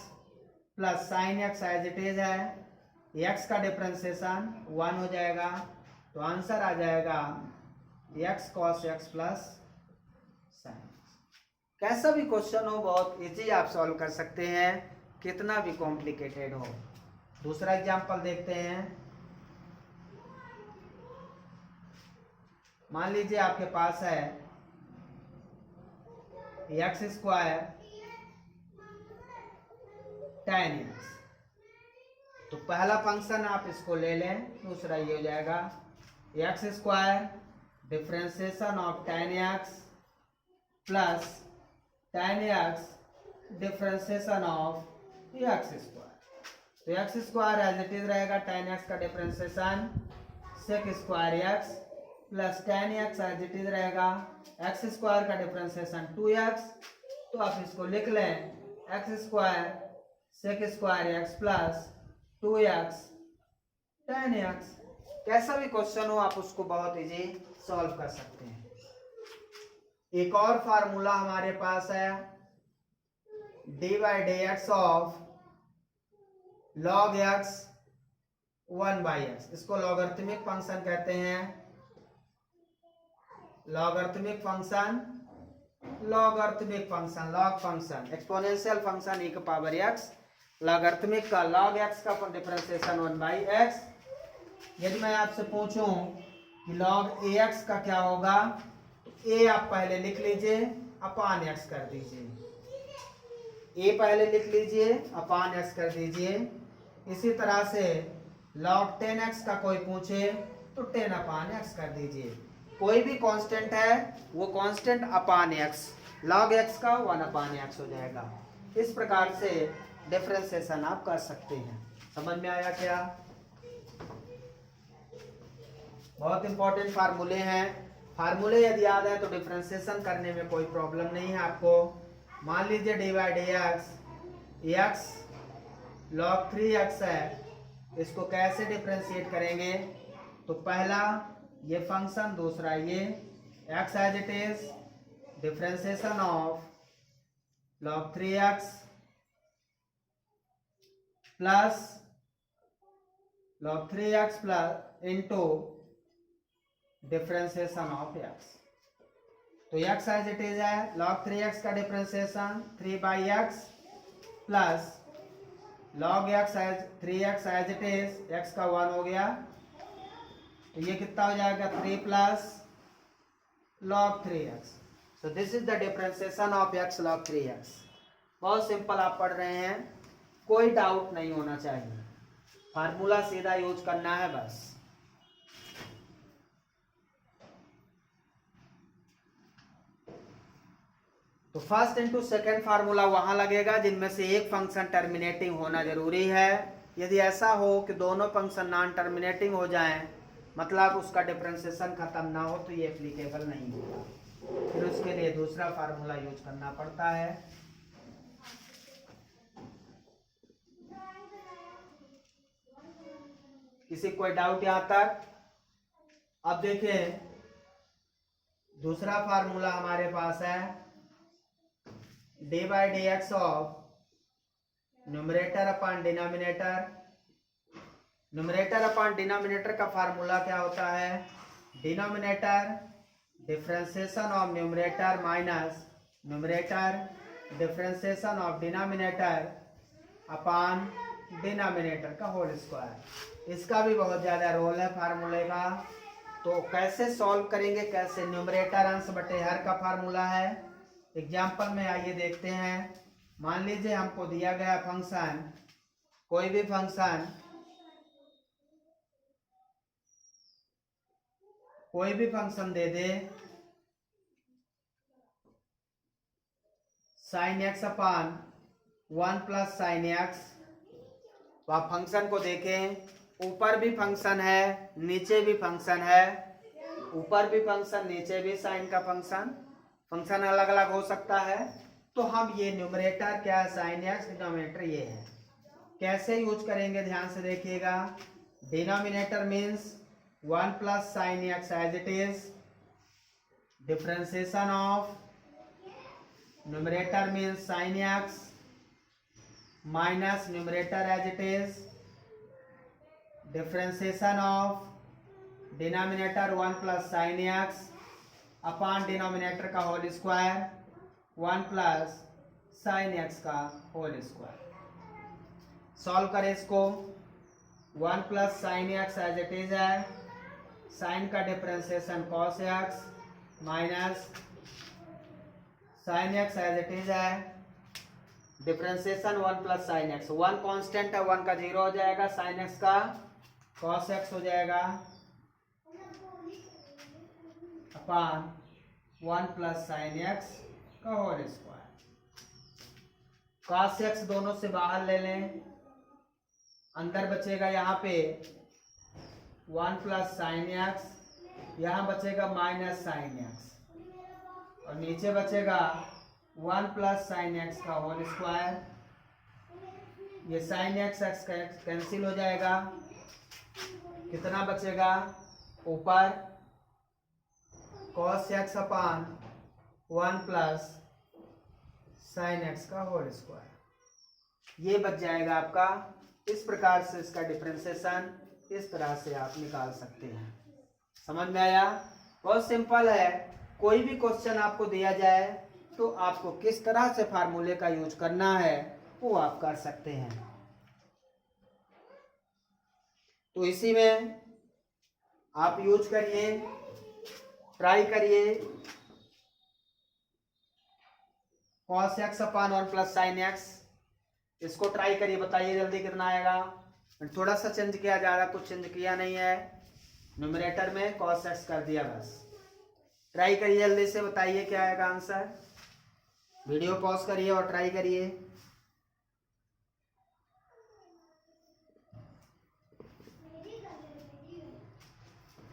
S1: plus sin x as it is है, x का डिफरेंशिएशन 1 हो जाएगा। तो आंसर आ जाएगा x cos x plus sin x। कैसा भी क्वेश्चन हो बहुत इजी आप सॉल्व कर सकते हैं, कितना भी कॉम्प्लिकेटेड हो। दूसरा एग्जांपल देखते हैं। मान लीजिए आपके पास है एक्स स्क्वायर tan x। तो पहला फंक्शन आप इसको ले लें, दूसरा ये हो जाएगा x square differentiation of tan x plus tan x differentiation of x square. तो x square as it is रहेगा tan x का differentiation sec square x plus tan x as it is रहेगा एक्स स्क्वायर का differentiation 2x। तो आप इसको लिख लें x square sec square x plus 2x tan x। कैसा भी क्वेश्चन हो आप उसको बहुत इजी सॉल्व कर सकते हैं। एक और फार्मूला हमारे पास है d/dx of log x 1/x। इसको लॉगरिथमिक फंक्शन कहते हैं। Logarithmic function log function exponential function e की पावर x, लॉगरिथमिक का log x का डिफरेंशिएशन 1/x। यदि मैं आपसे पूछूं कि log ax का क्या होगा, तो a आप पहले लिख लीजिए अपान x कर दीजिए, a पहले लिख लीजिए अपान x कर दीजिए। इसी तरह से log 10x का कोई पूछे तो 10 अपान x कर दीजिए। कोई भी कांस्टेंट है वो कांस्टेंट अपान x, log x का 1 अपान x हो जाएगा। इस प्रकार से डिफरेंशिएशन आप कर सकते हैं। समझ में आया क्या? बहुत इंपॉर्टेंट फार्मूले हैं। फार्मूले यदि याद है तो डिफरेंशिएशन करने में कोई प्रॉब्लम नहीं है आपको। मान लीजिए d/dx x log 3x है, इसको कैसे डिफरेंशिएट करेंगे? तो पहला ये फंक्शन, दूसरा ये x as it is differentiation of log 3x plus log 3x plus into differentiation of x। तो x एज इट इज है, log 3x का differentiation 3/x plus log x as 3x as it is, x का 1 हो गया, तो ये कितना हो जाएगा 3 plus log 3x। So this is the differentiation of x log 3x। बहुत सिंपल आप पढ़ रहे हैं, कोई डाउट नहीं होना चाहिए, फार्मूला सीधा यूज करना है बस। तो फर्स्ट इंटू सेकेंड फार्मूला वहां लगेगा जिनमें से एक फंक्शन टर्मिनेटिंग होना जरूरी है। यदि ऐसा हो कि दोनों फंक्शन नॉन टर्मिनेटिंग हो जाएं, मतलब उसका डिफरेंशिएशन खत्म ना हो, तो ये एप्लीकेबल नहीं होगा। फिर उसके लिए दूसरा फार्मूला यूज करना पड़ता है। किसी कोई डाउट यहां तक? अब देखिए दूसरा फार्मूला हमारे पास है d/dx of numerator upon denominator. Numerator upon denominator का फार्मूला क्या होता है? Denominator differentiation of numerator minus numerator differentiation of denominator upon denominator का होल स्क्वायर। इसका भी बहुत ज़्यादा रोल है फार्मूले का। तो कैसे सॉल्व करेंगे, कैसे? न्यूमरेटर अंश बटे हर का फार्मूला है। एग्जाम्पल में आइए देखते हैं। मान लीजिए हमको दिया गया फंक्शन, कोई भी फंक्शन दे दे sine x upon 1 plus sine x. तो आप फंक्शन को देखें, ऊपर भी फंक्शन है नीचे भी फंक्शन है, ऊपर भी फंक्शन नीचे भी साइन का फंक्शन अलग अलग हो सकता है। तो हम ये न्यूमरेटर क्या है साइन एक्स, डिनोमिनेटर ये है। कैसे यूज करेंगे ध्यान से देखिएगा। Denominator means 1 plus sine x as it is, differentiation of numerator means sine x minus numerator as it is, differentiation of denominator 1 plus sine x upon denominator का whole square 1 plus sine x का whole square. Solve करें इसको। 1 plus sine x as it is है, sine का differentiation cos x minus sine x as it is है, differentiation 1 plus sine x. 1 constant है, 1 का 0 हो जाएगा, साइन एक्स का कॉस एक्स हो जाएगा अपॉन 1 प्लस साइन एक्स का होल स्क्वायर। कॉस एक्स दोनों से बाहर ले लें, अंदर बचेगा यहाँ पे 1 प्लस साइन एक्स, यहाँ बचेगा माइनस साइन एक्स और नीचे बचेगा 1 प्लस साइन एक्स का होल स्क्वायर। ये साइन एक्स एक्स कैंसिल हो जाएगा, कितना बचेगा ऊपर cos x upon 1 plus sine x का होल स्क्वायर। ये बच जाएगा आपका। इस प्रकार से इसका डिफरेंशिएशन इस तरह से आप निकाल सकते हैं। समझ में आया? बहुत सिंपल है। कोई भी क्वेश्चन आपको दिया जाए तो आपको किस तरह से फार्मूले का यूज करना है वो आप कर सकते हैं। तो इसी में आप यूज करिए, ट्राई करिए। Cos x upon 1 plus sine x, इसको ट्राई करिए, बताइए जल्दी कितना आएगा। थोड़ा सा चेंज किया जा रहा, कुछ चेंज किया नहीं है। न्यूमरेटर में कॉस एक्स कर दिया बस। ट्राई करिए जल्दी से, बताइए क्या आएगा आंसर। वीडियो पॉज करिए और ट्राई करिए।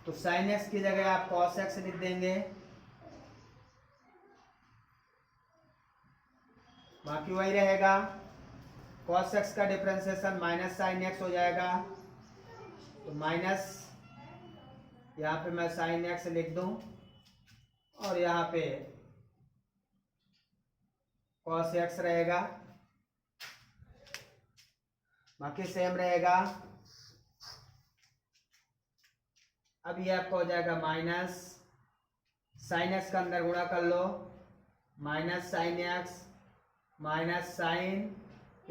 S1: तो साइन एक्स की जगह आप कॉस एक्स लिख देंगे, बाकी वही रहेगा। कॉस एक्स का डिफरेंशिएशन माइनस साइन एक्स हो जाएगा, तो माइनस यहाँ पे मैं साइन एक्स लिख दूं और यहाँ पे कॉस एक्स रहेगा, बाकी सेम रहेगा। अब ये आपका हो जाएगा माइनस साइन एक्स का अंदर गुणा कर लो, minus sine x minus sine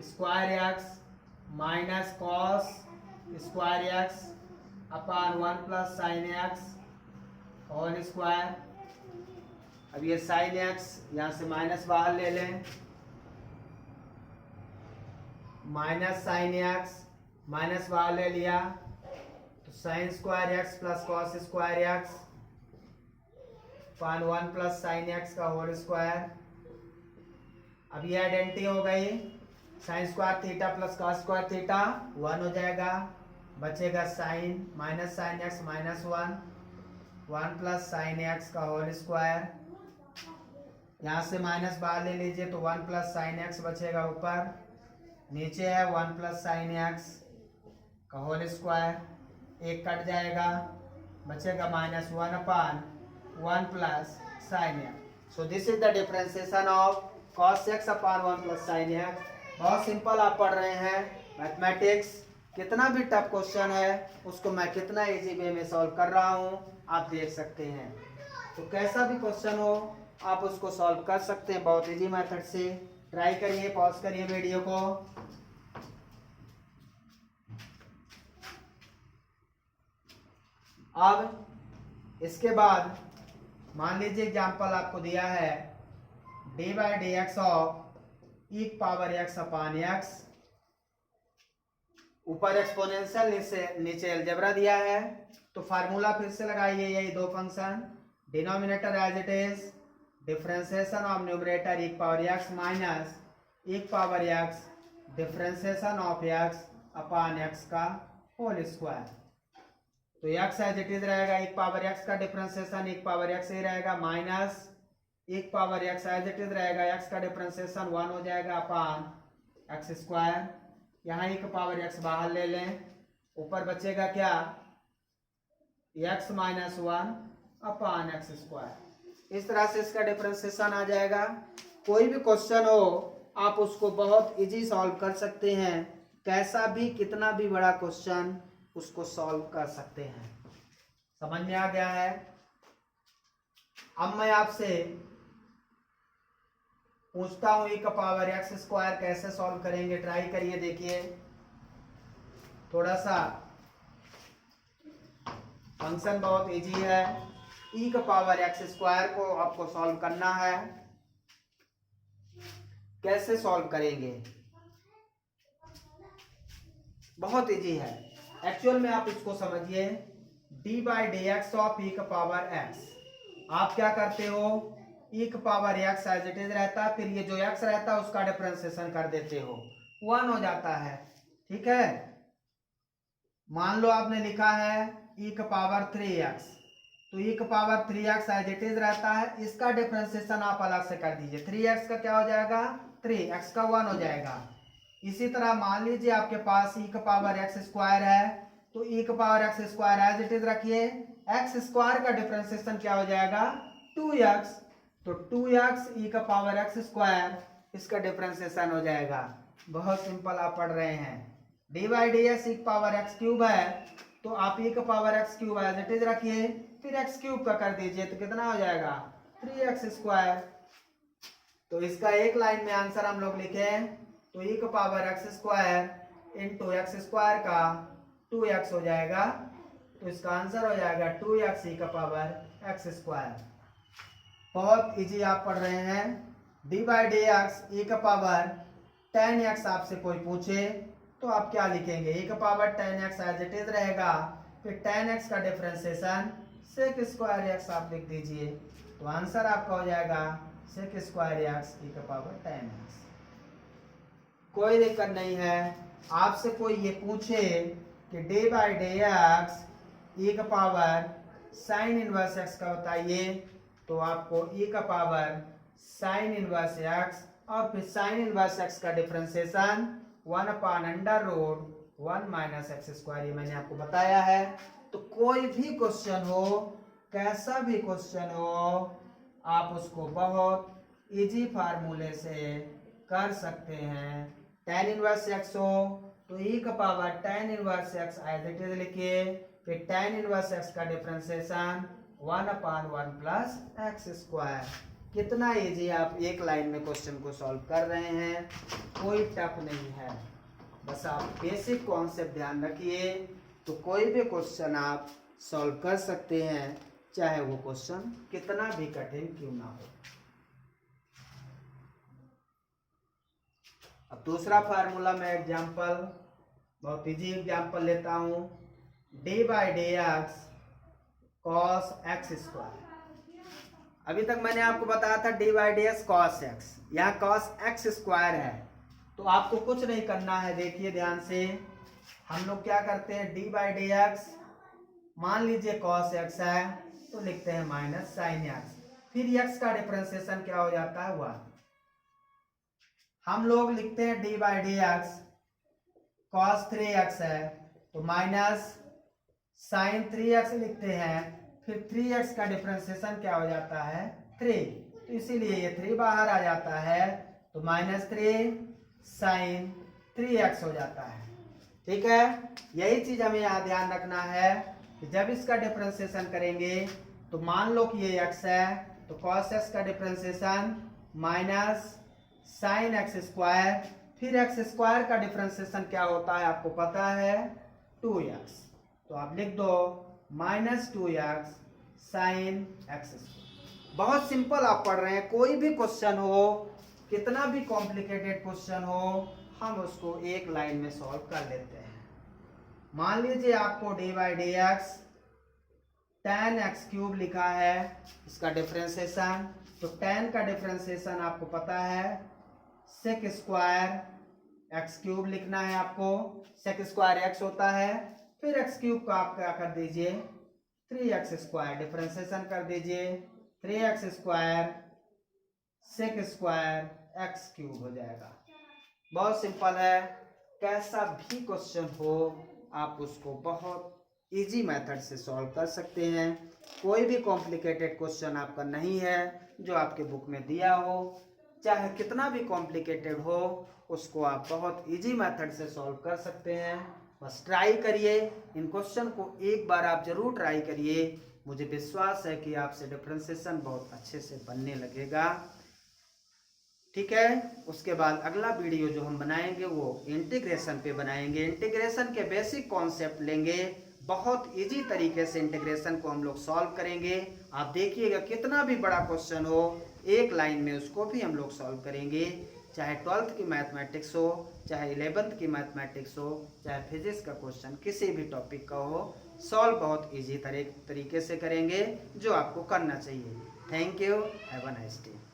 S1: square x minus cos square x upon 1 plus sine x whole square. अब ये साइन एक्स यहाँ से माइनस बाहर ले लें, माइनस साइन एक्स माइनस बाहर ले लिया तो sine square x plus cos square x upon 1 plus sine x का होल स्क्वायर। अब ये आइडेंटिटी हो गई, sine square theta plus cos square theta 1 हो जाएगा, बचेगा sine minus sine x minus 1 plus sine x का होल स्क्वायर। यहाँ से माइनस बाहर ले लीजिए तो 1 प्लस साइन एक्स बचेगा ऊपर, नीचे है 1 प्लस साइन एक्स का होल स्क्वायर, एक कट जाएगा, बचेगा minus 1 upon 1 plus sine x. So this is the differentiation of cos x upon 1 plus sine x. बहुत सिंपल आप पढ़ रहे हैं मैथमेटिक्स। कितना भी टफ क्वेश्चन है उसको मैं कितना इजी वे में सॉल्व कर रहा हूँ आप देख सकते हैं। तो कैसा भी क्वेश्चन हो आप उसको सॉल्व कर सकते हैं बहुत इजी मेथड से। ट्राई करिए, पॉज करिए वीडियो को। अब इसके बाद मान लीजिए एग्जांपल आपको दिया है d by D x of e power x upon x. ऊपर एक्सपोनेंशियल नीचे अलजेब्रा दिया है, तो फार्मूला फिर से लगाइए, यही दो function, denominator as it is, differentiation of numerator e power x minus e power x differentiation of x upon x का होल स्क्वायर। तो एक्स एज इट इज रहेगा, ई पावर एक्स का डिफरेंशिएशन ई पावर एक्स ही रहेगा, minus एक power x as it is रहेगा, x का differentiation 1 हो जाएगा अपान एक्स स्क्वायर। यहाँ एक पावर एक्स बाहर ले लें, ऊपर बचेगा क्या एक्स माइनस 1 अपान एक्स स्क्वायर। इस तरह से इसका डिफरेंशिएशन आ जाएगा। कोई भी क्वेश्चन हो आप उसको बहुत इजी सॉल्व कर सकते हैं, कैसा भी कितना भी बड़ा क्वेश्चन उसको सॉल्व कर सकते हैं। समझ में आ गया है? अब मैं आपसे पूछता हूं ई का पावर एक्स स्क्वायर कैसे सॉल्व करेंगे। ट्राई करिए, देखिए थोड़ा सा फंक्शन बहुत इजी है। ई का पावर एक्स स्क्वायर को आपको सॉल्व करना है। कैसे सॉल्व करेंगे? बहुत इजी है। एक्चुअल में आप इसको समझिए, d by D x of e का पावर एक्स। आप क्या करते हो, ई का power x as it is रहता है, फिर ये जो एक्स रहता है उसका डिफरेंशिएशन कर देते हो, 1 हो जाता है। ठीक है, मान लो आपने लिखा है e का पावर 3x, तो e का power 3x as it is रहता है, इसका डिफरेंशिएशन आप अलग से कर दीजिए। 3x का क्या हो जाएगा 3, x का 1 हो जाएगा। इसी तरह मान लीजिए आपके पास e का पावर x स्क्वायर है, तो e का power x square as it is रखिए, x स्क्वायर का डिफरेंशिएशन क्या हो जाएगा 2x, तो 2x e का पावर x स्क्वायर, इसका डिफरेंशिएशन हो जाएगा। बहुत सिंपल आप पढ़ रहे हैं। D by D x e का पावर एक्स क्यूब है, तो आप e का power x cube as it is रखिए, फिर एक्स क्यूब का कर दीजिए, तो कितना हो जाएगा 3x स्क्वायर। तो इसका एक लाइन में आंसर हम लोग लिखे, तो e का power x square into x square का 2x हो जाएगा, तो इसका आंसर हो जाएगा 2x e का पावर एक्स स्क्वायर। बहुत इजी आप पढ़ रहे हैं। D by D x e का पावर 10x आपसे कोई पूछे तो आप क्या लिखेंगे, e का power 10x as it is रहेगा, फिर 10x का डिफरेंशिएशन सेक स्क्वायर एक्स आप लिख दीजिए, तो आंसर आपका हो जाएगा सेक स्क्वायर एक्स e का पावर 10x। कोई दिक्कत नहीं है। आपसे कोई ये पूछे कि d by D x e का पावर साइन इनवर्स x का बताइए, तो आपको e का पावर साइन इनवर्स x और फिर साइन इनवर्स x का डिफरेंशिएशन 1/√1 माइनस एक्स स्क्वायर, ये मैंने आपको बताया है। तो कोई भी क्वेश्चन हो, कैसा भी क्वेश्चन हो, आप उसको बहुत इजी फार्मूले से कर सकते हैं। tan इनवर्स x हो तो e का power tan inverse x as it is लिखिए, फिर tan इनवर्स x का डिफरेंशिएशन 1/1 प्लस एक्स स्क्वायर। कितना इजी आप एक लाइन में क्वेश्चन को सॉल्व कर रहे हैं, कोई टफ नहीं है। बस आप बेसिक कॉन्सेप्ट ध्यान रखिए, तो कोई भी क्वेश्चन आप सॉल्व कर सकते हैं, चाहे वो क्वेश्चन कितना भी कठिन क्यों ना हो। अब दूसरा फार्मूला में एग्जांपल, बहुत इजी एग्जांपल लेता हूं, D by D x cos x square. अभी तक मैंने आपको बताया था D by D x cos x, यहाँ कॉस एक्स स्क्वायर है, तो आपको कुछ नहीं करना है। देखिए ध्यान से, हम लोग क्या करते हैं, डी बाई डी एक्स मान लीजिए कॉस एक्स है, तो लिखते हैं माइनस साइन एक्स, फिर एक्स का डिफरेंशिएशन क्या हो जाता है 1। हम लोग लिखते हैं d by D x cos 3x है, तो माइनस साइन 3x लिखते हैं, फिर 3x का डिफरेंशिएशन क्या हो जाता है 3, तो इसीलिए ये 3 बाहर आ जाता है, तो -3 साइन 3x हो जाता है। ठीक है, यही चीज हमें यहाँ ध्यान रखना है कि जब इसका डिफरेंशिएशन करेंगे तो मान लो कि ये x है, तो cos x का differentiation minus sine x square, फिर एक्स स्क्वायर का डिफरेंशिएशन क्या होता है आपको पता है 2x, तो आप लिख दो -2x साइन एक्स स्क्वायर। बहुत सिंपल आप पढ़ रहे हैं। कोई भी क्वेश्चन हो, कितना भी कॉम्प्लिकेटेड क्वेश्चन हो, हम उसको एक लाइन में सॉल्व कर लेते हैं। मान लीजिए आपको D by D x tan x cube लिखा है, इसका डिफरेंशिएशन, तो tan का डिफरेंशिएशन आपको पता है सेक स्क्वायर एक्स क्यूब लिखना है आपको, सेक स्क्वायर एक्स होता है, फिर एक्स क्यूब का आप क्या कर दीजिए 3x स्क्वायर, डिफरेंशिएशन कर दीजिए 3x square sec square x cube हो जाएगा। बहुत सिंपल है। कैसा भी क्वेश्चन हो, आप उसको बहुत इजी मेथड से सॉल्व कर सकते हैं। कोई भी कॉम्प्लिकेटेड क्वेश्चन आपका नहीं है जो आपके बुक में दिया हो, चाहे कितना भी कॉम्प्लिकेटेड हो, उसको आप बहुत इजी मेथड से सॉल्व कर सकते हैं। बस ट्राई करिए, इन क्वेश्चन को एक बार आप जरूर ट्राई करिए। मुझे विश्वास है कि आपसे डिफरेंशिएशन बहुत अच्छे से बनने लगेगा। ठीक है, उसके बाद अगला वीडियो जो हम बनाएंगे वो इंटीग्रेशन पे बनाएंगे। इंटीग्रेशन के बेसिक कॉन्सेप्ट लेंगे, बहुत इजी तरीके से इंटीग्रेशन को हम लोग सॉल्व करेंगे। आप देखिएगा कितना भी बड़ा क्वेश्चन हो, एक लाइन में उसको भी हम लोग सॉल्व करेंगे, चाहे 12th की मैथमेटिक्स हो, चाहे 11th की मैथमेटिक्स हो, चाहे फिजिक्स का क्वेश्चन किसी भी टॉपिक का हो, सॉल्व बहुत इजी तरीके से करेंगे जो आपको करना चाहिए। Thank you, have a nice day.